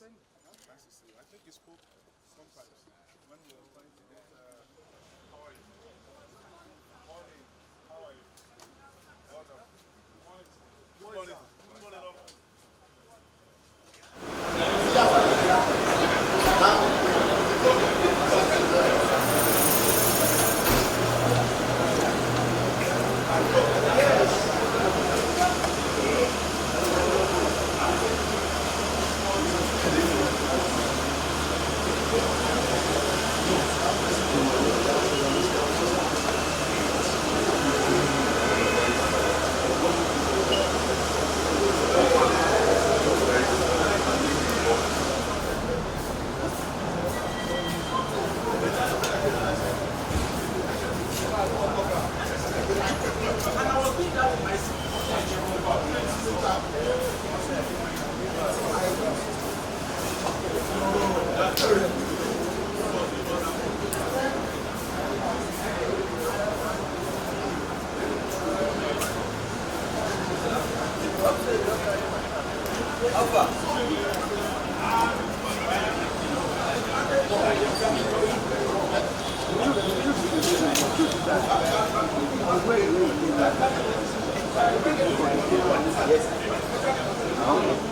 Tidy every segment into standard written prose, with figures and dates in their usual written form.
I think he spoke sometimes when we were trying to get. How are you? Morning. How are you? Welcome. Morning. Morning.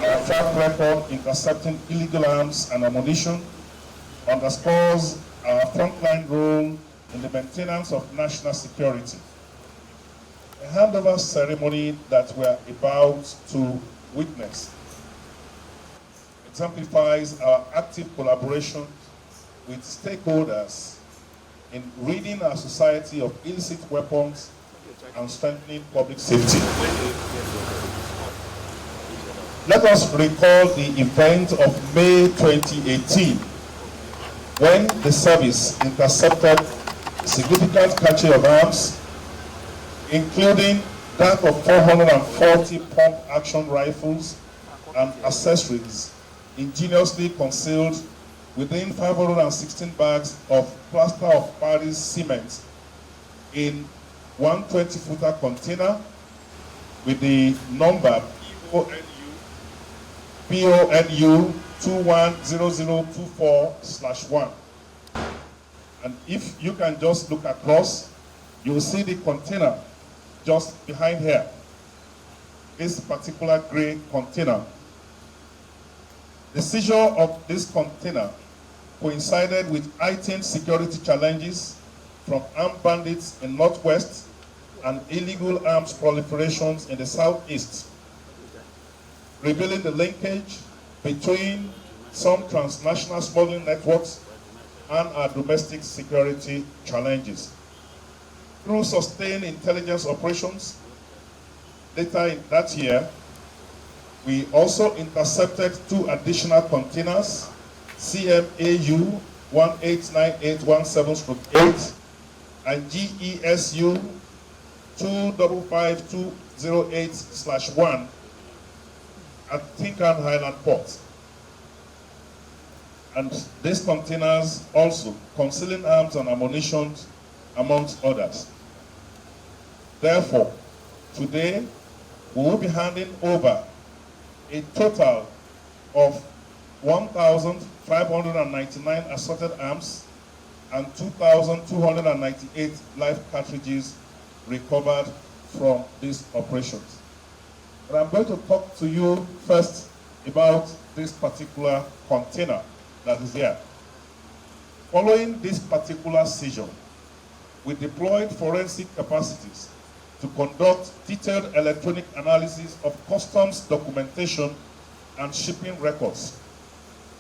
Our track record intercepting illegal arms and ammunition underscores our frontline role in the maintenance of national security. The handover ceremony that we are about to witness exemplifies our active collaboration with stakeholders in ridding our society of illicit weapons and strengthening public safety. Let us recall the event of May 2018, when the service intercepted significant catch of arms, including that of 440 pump-action rifles and accessories ingeniously concealed within 516 bags of plaster of Paris cement in 120-footer container with the number PONU 210024/1. And if you can just look across, you will see the container just behind here. This particular gray container. The seizure of this container coincided with heightened security challenges from armed bandits in Northwest and illegal arms proliferations in the Southeast, revealing the linkage between some transnational smuggling networks and our domestic security challenges. Through sustained intelligence operations, later in that year, we also intercepted 2 additional containers, CMAU 189817/8 and GESU 255208/1 at Tinkan Highland Port. And these containers also concealing arms and ammunition, amongst others. Therefore, today we will be handing over a total of 1,599 assorted arms and 2,298 live cartridges recovered from these operations. But I'm going to talk to you first about this particular container that is here. Following this particular seizure, we deployed forensic capacities to conduct detailed electronic analysis of customs documentation and shipping records.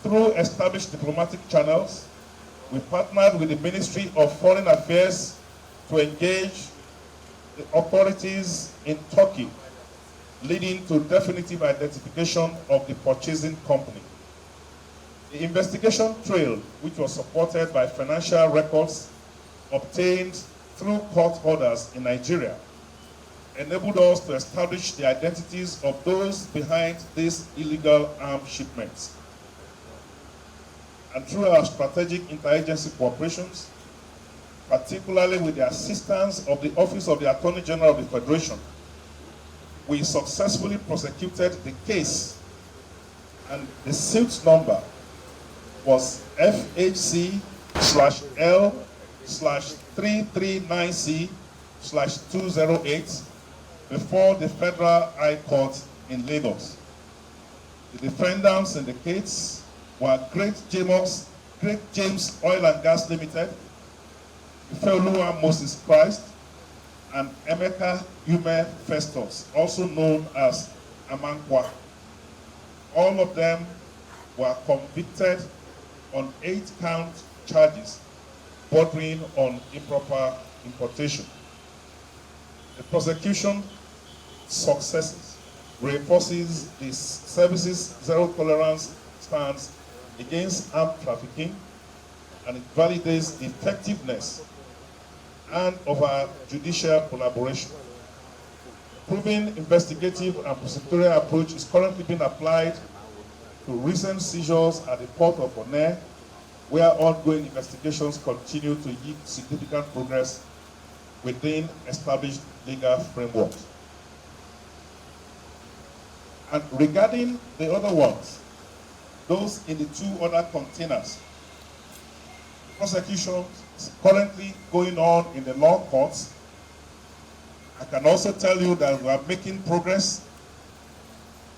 Through established diplomatic channels, we partnered with the Ministry of Foreign Affairs to engage the authorities in Turkey, leading to definitive identification of the purchasing company. The investigation trail, which was supported by financial records obtained through court orders in Nigeria, enabled us to establish the identities of those behind these illegal arms shipments. And through our strategic interagency cooperations, particularly with the assistance of the Office of the Attorney General of the Federation, we successfully prosecuted the case and the suit number was FHC/L/339C/208 before the Federal High Court in Lagos. The defendants in the case were Great James Oil and Gas Limited, Ifeoluwa Moses Christ, and Emeka Ume Festus, also known as Amankwa. All of them were convicted on 8-count charges bordering on improper importation. The prosecution successes reinforces the service's zero-tolerance stance against armed trafficking, and it validates the effectiveness and of our judicial collaboration. Proven investigative and prosecutorial approach is currently being applied to recent seizures at the port of Onne, where ongoing investigations continue to yield significant progress within established legal frameworks. And regarding the other ones, those in the 2 other containers, prosecution is currently going on in the law courts. I can also tell you that we are making progress,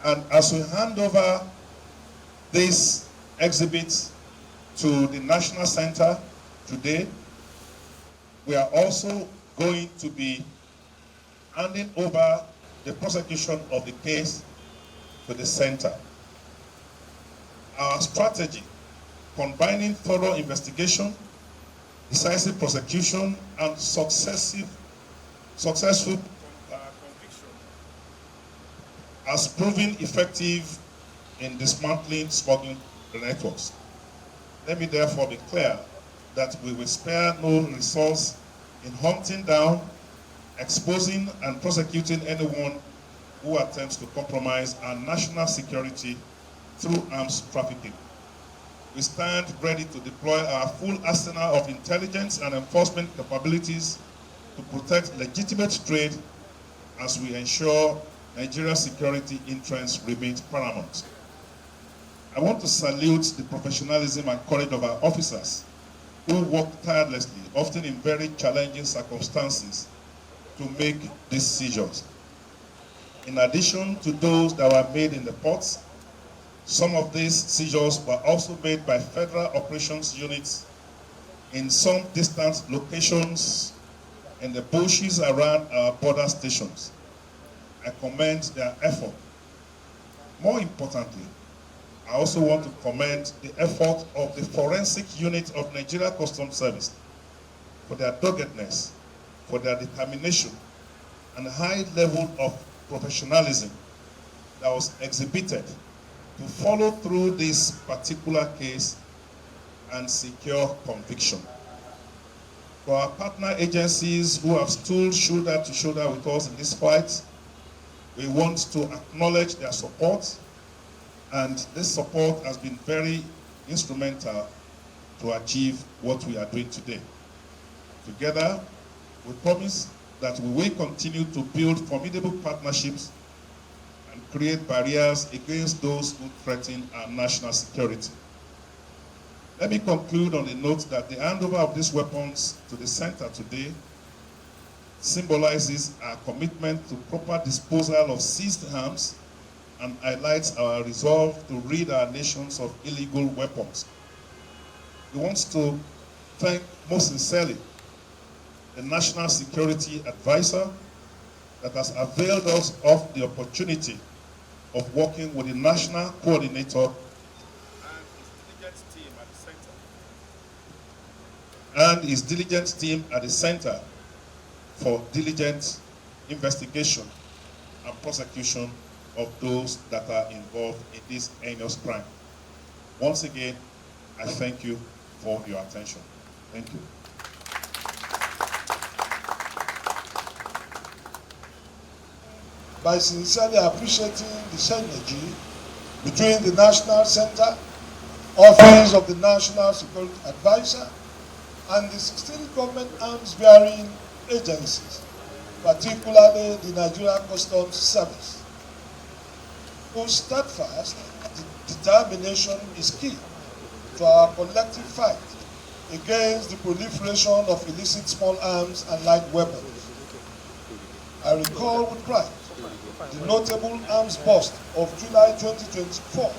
and as we hand over these exhibits to the National Center today, we are also going to be handing over the prosecution of the case to the center. Our strategy, combining thorough investigation, decisive prosecution, and successful conviction, has proven effective in dismantling smuggling networks. Let me therefore be clear that we will spare no resource in hunting down, exposing, and prosecuting anyone who attempts to compromise our national security through arms trafficking. We stand ready to deploy our full arsenal of intelligence and enforcement capabilities to protect legitimate trade as we ensure Nigeria's security interests remain paramount. I want to salute the professionalism and courage of our officers who work tirelessly, often in very challenging circumstances, to make these seizures. In addition to those that were made in the ports, some of these seizures were also made by federal operations units in some distant locations in the bushes around our border stations. I commend their effort. More importantly, I also want to commend the effort of the forensic unit of Nigeria Customs Service for their doggedness, for their determination, and high level of professionalism that was exhibited to follow through this particular case and secure conviction. For our partner agencies who have stood shoulder to shoulder with us in this fight, we want to acknowledge their support, and this support has been very instrumental to achieve what we are doing today. Together, we promise that we will continue to build formidable partnerships and create barriers against those who threaten our national security. Let me conclude on the note that the handover of these weapons to the center today symbolizes our commitment to proper disposal of seized arms and highlights our resolve to rid our nations of illegal weapons. We want to thank most sincerely the National Security Advisor that has availed us of the opportunity of working with the National Coordinator and his diligent team at the center for diligent investigation and prosecution of those that are involved in this heinous crime. Once again, I thank you for your attention. Thank you. By sincerely appreciating the synergy between the National Center, Office of the National Security Advisor, and the 16 government arms-bearing agencies, particularly the Nigerian Customs Service. whose steadfast determination is key to our collective fight against the proliferation of illicit small arms and light weapons. I recall with pride the notable arms bust of July 2024,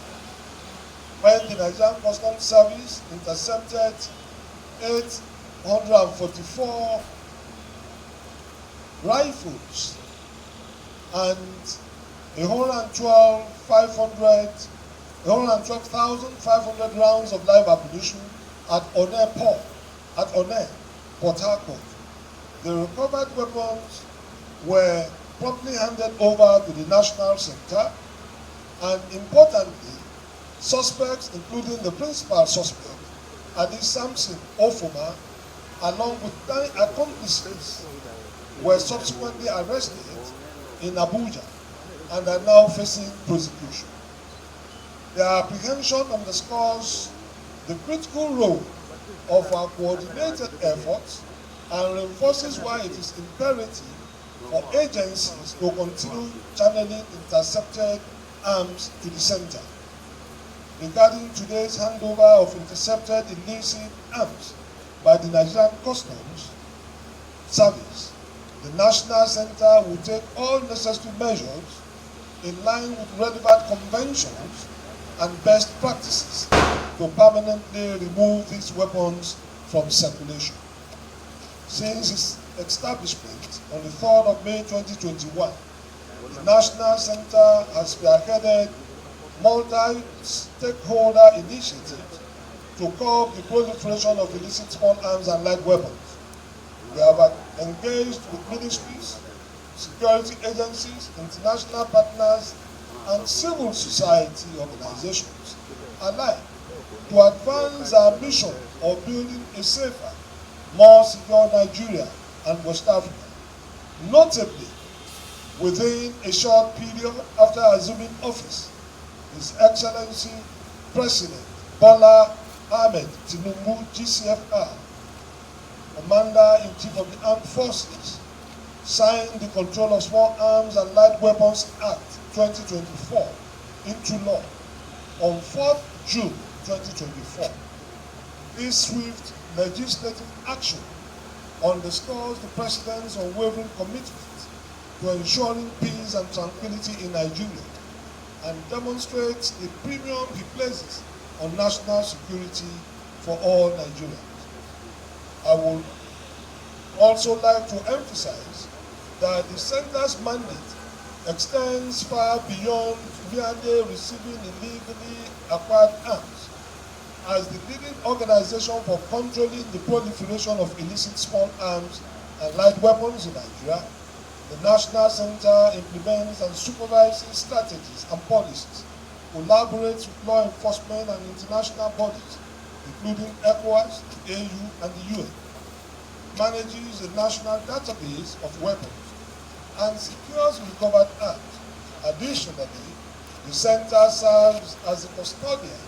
when the Nigerian Customs Service intercepted 844 rifles and 112,500 rounds of live ammunition at Onne Port, Port Harcourt. The recovered weapons were promptly handed over to the National Center, and importantly, suspects, including the principal suspect, Adi Samson Ofuma, along with 9 accomplices, were subsequently arrested in Abuja and are now facing prosecution. Their apprehension underscores the critical role of our coordinated efforts and reinforces why it is imperative for agencies to continue channeling intercepted arms to the center. Regarding today's handover of intercepted illicit arms by the Nigerian Customs Service, the National Center will take all necessary measures in line with relevant conventions and best practices to permanently remove these weapons from circulation. Since its establishment on the 3rd of May 2021, the National Center has spearheaded multi-stakeholder initiatives to curb the proliferation of illicit small arms and light weapons. We have engaged with ministries, security agencies, international partners, and civil society organizations alike to advance our mission of building a safer, more secure Nigeria and West Africa. Notably, within a short period after assuming office, His Excellency President Bola Ahmed Tinubu, GCFR, Commander-in-Chief of the Armed Forces, signed the Control of Small Arms and Light Weapons Act 2024 into law on 4th June 2024. This swift legislative action underscores the President's unwavering commitment to ensuring peace and tranquility in Nigeria and demonstrates the premium he places on national security for all Nigerians. I would also like to emphasize that the Center's mandate extends far beyond merely receiving illegally acquired arms. As the leading organization for controlling the proliferation of illicit small arms and light weapons in Nigeria, the National Center implements and supervises strategies and policies, collaborates with law enforcement and international bodies, including ECOWAS, the AU, and the UN, manages a national database of weapons, and secures recovered arms. Additionally, the Center serves as the custodian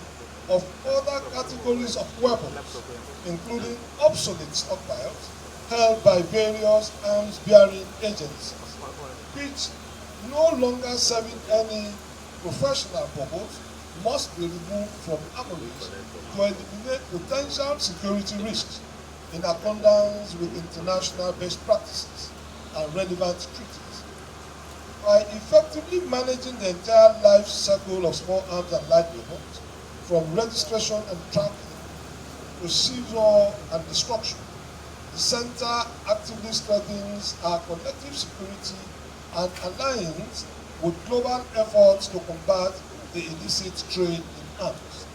of other categories of weapons, including obsolete stockpiles held by various arms-bearing agencies, which, no longer serving any professional purpose, must be removed from armories to eliminate potential security risks in accordance with international best practices and relevant treaties. By effectively managing the entire life cycle of small arms and light weapons, from registration and tracking to seizure and destruction, the Center actively strengthens our collective security and aligns with global efforts to combat the illicit trade in arms.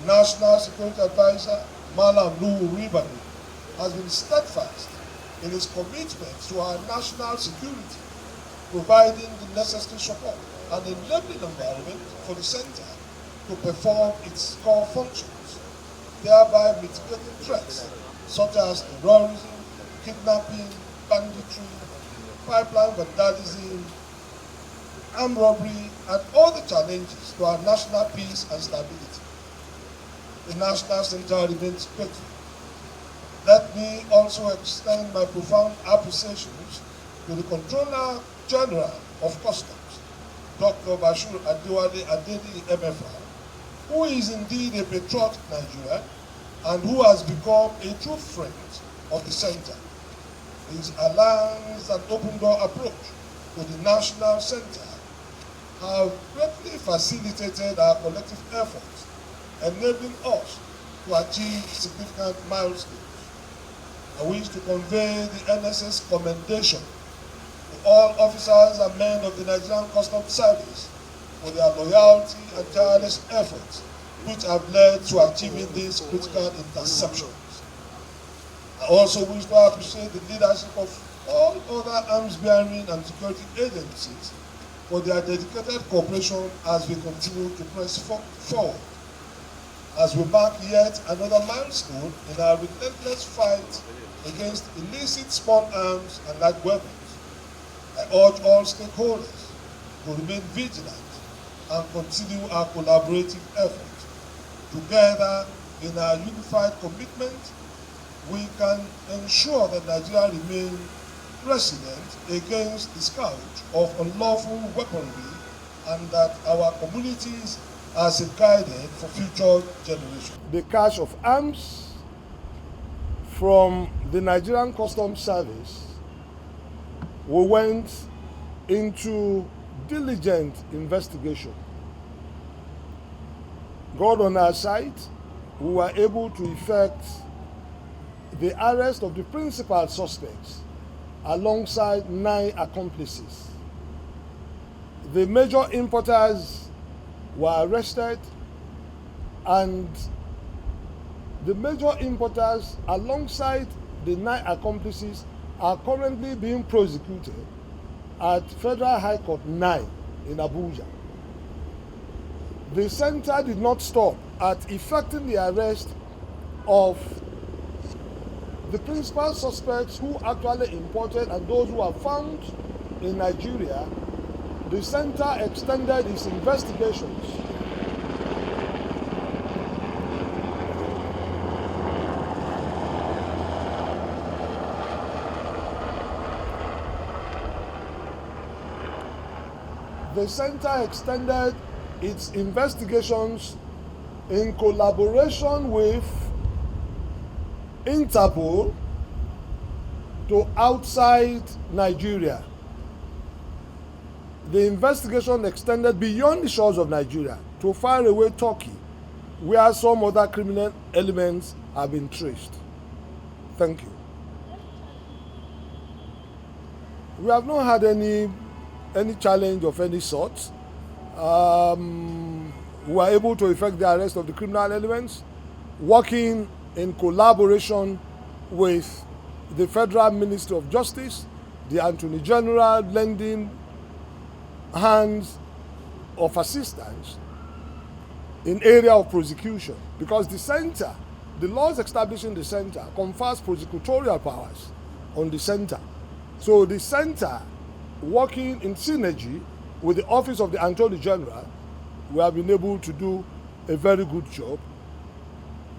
National Security Advisor Malam Nuhu Ribadu has been steadfast in his commitment to our national security, providing the necessary support and enabling environment for the Center to perform its core functions, thereby mitigating threats such as terrorism, kidnapping, banditry, pipeline vandalism, armed robbery, and other challenges to our national peace and stability. The National Center remains grateful. Let me also extend my profound appreciations to the Controller General of Customs, Dr. Bashir Adewale Adedi MFR, who is indeed a patriotic Nigerian and who has become a true friend of the center. His alliance and open door approach to the National Center have greatly facilitated our collective efforts, enabling us to achieve significant milestones. I wish to convey the NSA's commendation to all officers and men of the Nigerian Customs Service for their loyalty and tireless efforts, which have led to achieving these critical interceptions. I also wish to appreciate the leadership of all other arms-bearing and security agencies for their dedicated cooperation as we continue to press forward. As we mark yet another milestone in our relentless fight against illicit small arms and light weapons, I urge all stakeholders to remain vigilant and continue our collaborative efforts. Together, in our unified commitment, we can ensure that Nigeria remains resilient against the scourge of unlawful weaponry and that our communities are safeguarded for future generations. The cache of arms from the Nigerian Customs Service, we went into diligent investigation. God on our side, we were able to effect the arrest of the principal suspects alongside 9 accomplices. The major importers were arrested, and the major importers alongside the 9 accomplices are currently being prosecuted at Federal High Court 9 in Abuja. The center did not stop at effecting the arrest of the principal suspects who actually imported and those who are found in Nigeria. The center extended its investigations in collaboration with Interpol to outside Nigeria. The investigation extended beyond the shores of Nigeria to faraway Turkey, where some other criminal elements have been traced. Thank you. We have not had any challenge of any sort. We were able to effect the arrest of the criminal elements, working in collaboration with the Federal Ministry of Justice, the Attorney General, lending hands of assistance in area of prosecution, because the center, the laws establishing the center, confers prosecutorial powers on the center. So the center, working in synergy with the Office of the Attorney General, we have been able to do a very good job.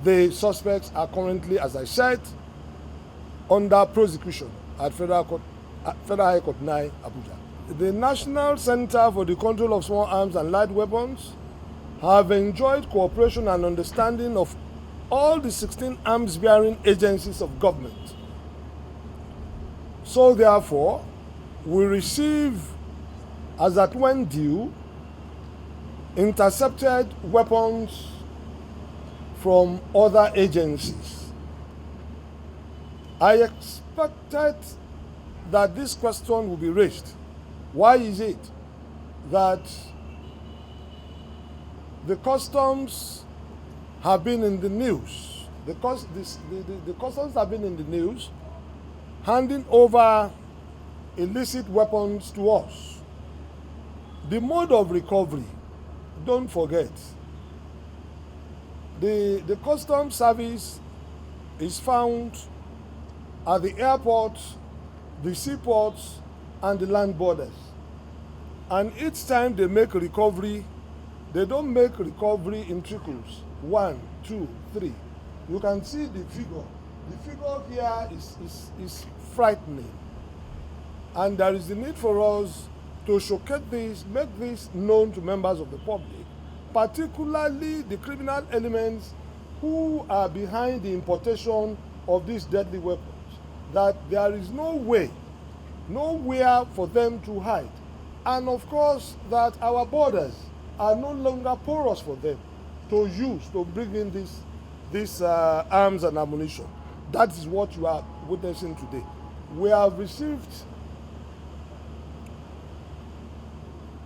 The suspects are currently, as I said, under prosecution at Federal High Court 9, Abuja. The National Center for the Control of Small Arms and Light Weapons have enjoyed cooperation and understanding of all the 16 arms-bearing agencies of government. So therefore, we receive, as at when due, intercepted weapons from other agencies. I expected that this question would be raised. Why is it that the customs have been in the news? The customs have been in the news handing over illicit weapons to us. The mode of recovery, don't forget, the customs service is found at the airport, the seaports, and the land borders. And each time they make recovery, they don't make recovery in trickles. 1, 2, 3. You can see the figure. The figure here is frightening. And there is the need for us to showcase this, make this known to members of the public, particularly the criminal elements who are behind the importation of these deadly weapons, that there is no way, nowhere for them to hide. And of course, that our borders are no longer porous for them to use to bring in this arms and ammunition. That is what you are witnessing today. We have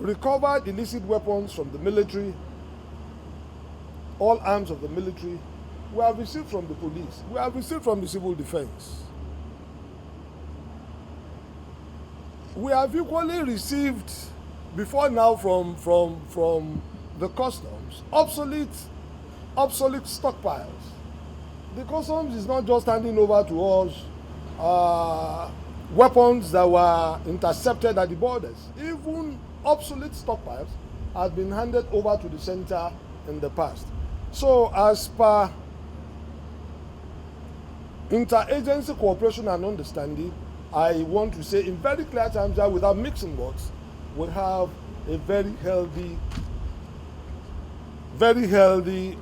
recovered illicit weapons from the military, all arms of the military. We have received from the police. We have received from the civil defense. We have equally received before now from the customs obsolete stockpiles. The customs is not just handing over to us weapons that were intercepted at the borders. Even obsolete stockpiles have been handed over to the center in the past. So as per interagency cooperation and understanding, I want to say in very clear terms that without mixing words, we have a very healthy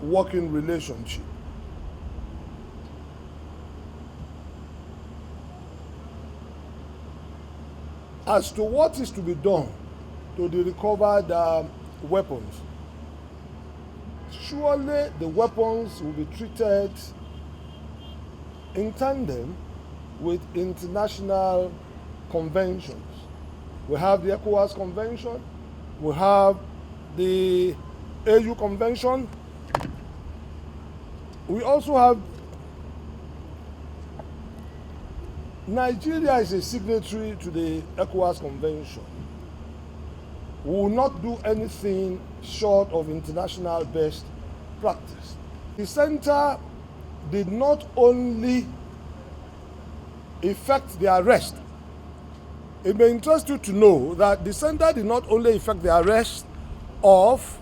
working relationship. As to what is to be done to the recovered weapons, surely the weapons will be treated in tandem with international conventions. We have the ECOWAS Convention, we have the AU Convention, we also have Nigeria is a signatory to the ECOWAS Convention. We will not do anything short of international best practice. The center did not only effect the arrest. It may interest you to know that the center did not only effect the arrest of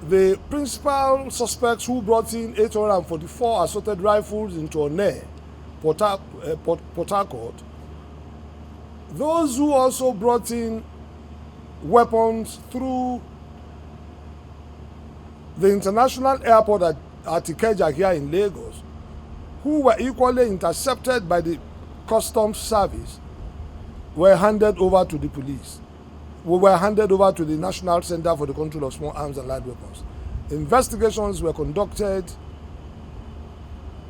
the principal suspects who brought in 844 assorted rifles into Onne, Port Harcourt. Those who also brought in weapons through the international airport at Ikeja here in Lagos, who were equally intercepted by the customs service, were handed over to the police. We were handed over to the National Center for the Control of Small Arms and Light Weapons. Investigations were conducted,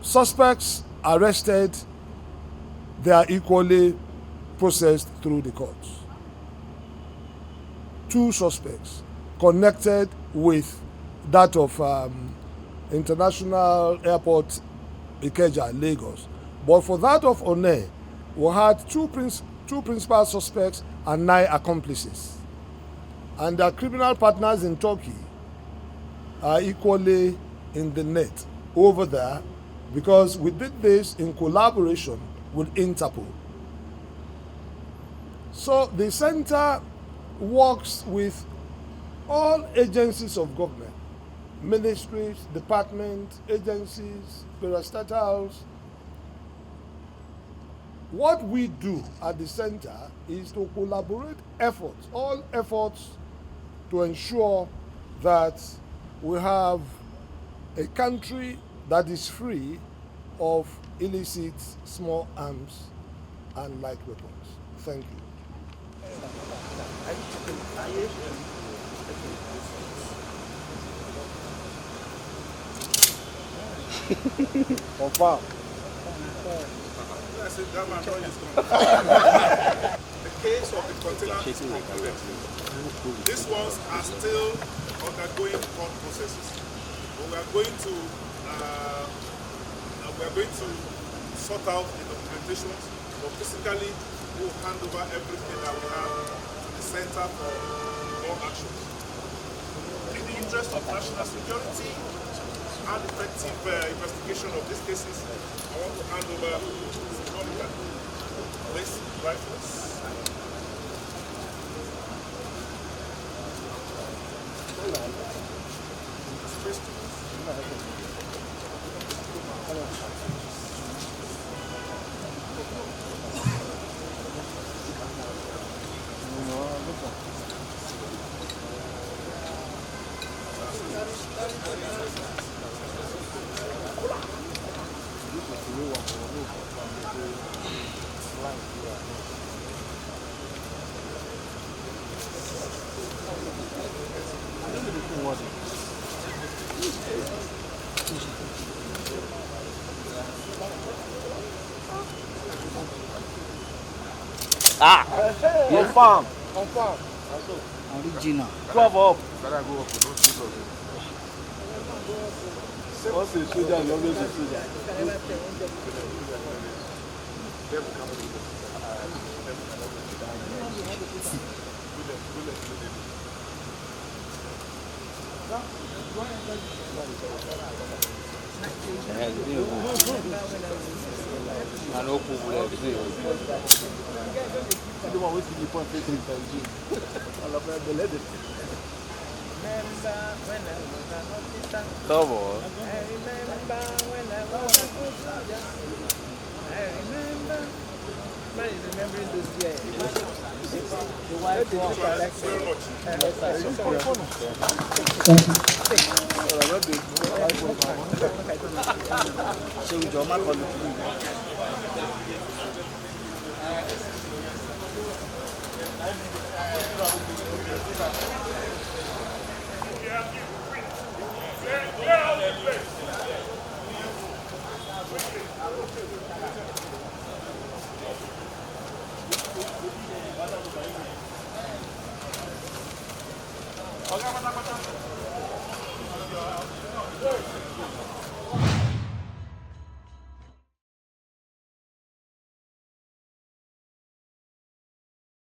suspects arrested, they are equally processed through the courts. 2 suspects connected with that of International Airport Ikeja, Lagos. But for that of Onne, we had two principal suspects and 9 accomplices. And their criminal partners in Turkey are equally in the net over there, because we did this in collaboration with Interpol. So the center works with all agencies of government, ministries, departments, agencies, parastatals. What we do at the center is to collaborate efforts, all efforts, to ensure that we have a country that is free of illicit small arms and light weapons. Thank you. Confirm. The case of the container is concluded. These ones are still undergoing court processes. But we are going to sort out the documentation, but physically we will hand over everything that we have to the Center for more actions. In the interest of national security and effective investigation of these cases, I want to hand over this rifles. Ah! Confirm. Confirm. Original. 12 up. Once a soldier, is always a soldier. I know who will have it. The one with the point facing the Come on. Remembering this year. The wife was Oga,